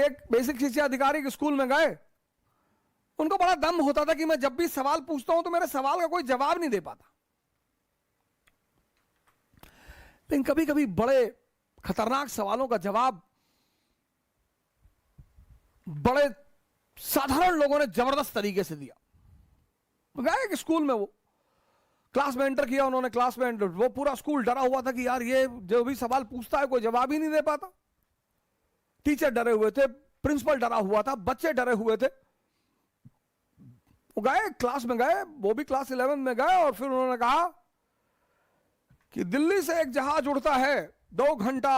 एक बेसिक शिक्षा अधिकारी के स्कूल में गए, उनको बड़ा दम होता था कि मैं जब भी सवाल पूछता हूं तो मेरे सवाल का कोई जवाब नहीं दे पाता। लेकिन कभी कभी बड़े खतरनाक सवालों का जवाब बड़े साधारण लोगों ने जबरदस्त तरीके से दिया। गए कि स्कूल में, वो क्लास में एंटर किया उन्होंने, क्लास में वो पूरा स्कूल डरा हुआ था कि यार ये जो भी सवाल पूछता है कोई जवाब ही नहीं दे पाता। टीचर डरे हुए थे, प्रिंसिपल डरा हुआ था, बच्चे डरे हुए थे। वो गए क्लास में, गए वो भी क्लास 11 में गए, और फिर उन्होंने कहा कि दिल्ली से एक जहाज उड़ता है 2 घंटा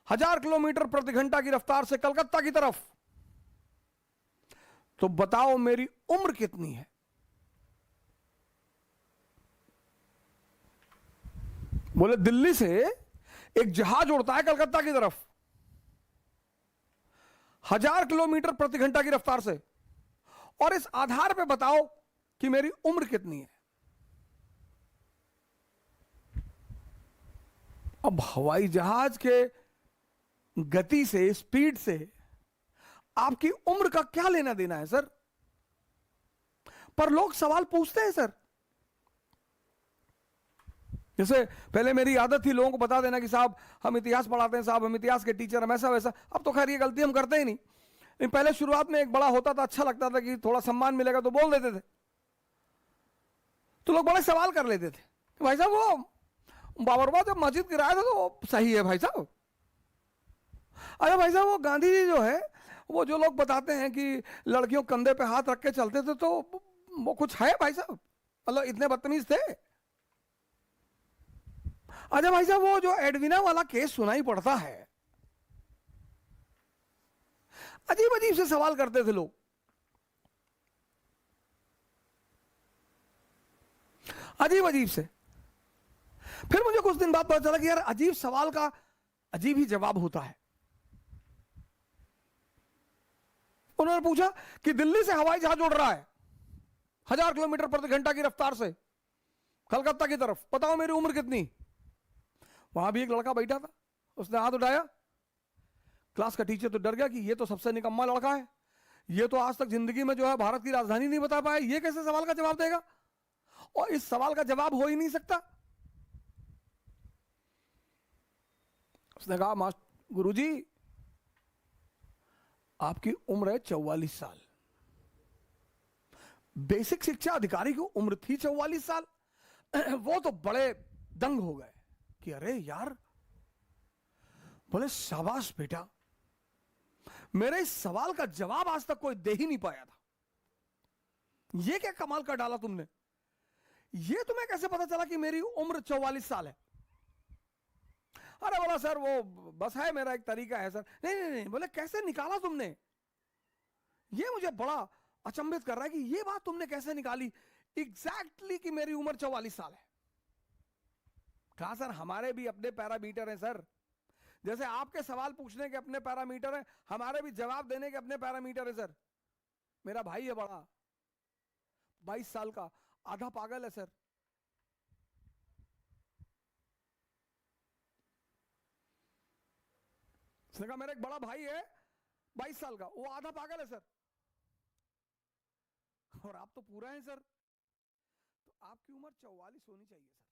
1000 किलोमीटर प्रति घंटा की रफ्तार से कलकत्ता की तरफ, तो बताओ मेरी उम्र कितनी है? बोले दिल्ली से एक जहाज उड़ता है कलकत्ता की तरफ 1000 किलोमीटर प्रति घंटा की रफ्तार से, और इस आधार पे बताओ कि मेरी उम्र कितनी है। अब हवाई जहाज के गति से, स्पीड से आपकी उम्र का क्या लेना देना है सर? पर लोग सवाल पूछते हैं सर। जैसे पहले मेरी आदत थी लोगों को बता देना कि साहब हम इतिहास पढ़ाते हैं, साहब हम इतिहास के टीचर, हम ऐसा वैसा। अब तो खैर ये गलती हम करते ही नहीं, लेकिन पहले शुरुआत में एक बड़ा होता था, अच्छा लगता था कि थोड़ा सम्मान मिलेगा तो बोल देते थे। तो लोग बड़े सवाल कर लेते थे कि भाई साहब वो बाबरबाद जब मस्जिद गिराया था तो सही है भाई साहब? अरे भाई साहब वो गांधी जी जो है, वो जो लोग बताते हैं कि लड़कियों कंधे पे हाथ रख के चलते थे, तो वो कुछ है भाई साहब? मतलब इतने बदतमीज थे? अच्छा भाई साहब वो जो एडविना वाला केस सुनाई पड़ता है, अजीब अजीब से सवाल करते थे लोग, अजीब अजीब से। फिर मुझे कुछ दिन बाद पता चला कि यार अजीब सवाल का अजीब ही जवाब होता है। उन्होंने पूछा कि दिल्ली से हवाई जहाज उड़ रहा है 1000 किलोमीटर प्रति घंटा की रफ्तार से कलकत्ता की तरफ, बताओ मेरी उम्र कितनी? वहां भी एक लड़का बैठा था, उसने हाथ उठाया। क्लास का टीचर तो डर गया कि ये तो सबसे निकम्मा लड़का है, ये तो आज तक जिंदगी में जो है भारत की राजधानी नहीं बता पाया, ये कैसे सवाल का जवाब देगा? और इस सवाल का जवाब हो ही नहीं सकता। उसने कहा मास्टर गुरुजी आपकी उम्र है 44 साल। बेसिक शिक्षा अधिकारी की उम्र थी 44 साल। वो तो बड़े दंग हो गए कि अरे यार, बोले शाबाश बेटा, मेरे इस सवाल का जवाब आज तक कोई दे ही नहीं पाया था, ये क्या कमाल का डाला तुमने? ये तुम्हें कैसे पता चला कि मेरी उम्र 44 साल है? अरे बोला सर वो बस है, मेरा एक तरीका है सर। नहीं नहीं नहीं, बोले कैसे निकाला तुमने? ये मुझे बड़ा अचंभित कर रहा है कि ये बात तुमने कैसे निकाली एग्जैक्टली कि मेरी उम्र 44 साल है। कहा सर हमारे भी अपने पैरामीटर हैं सर, जैसे आपके सवाल पूछने के अपने पैरामीटर हैं, हमारे भी जवाब देने के अपने पैरामीटर है सर। मेरा भाई है बड़ा, 22 साल का, आधा पागल है सर। उसने कहा मेरा एक बड़ा भाई है 22 साल का, वो आधा पागल है सर, और आप तो पूरा है सर, तो आपकी उम्र 44 होनी चाहिए सर।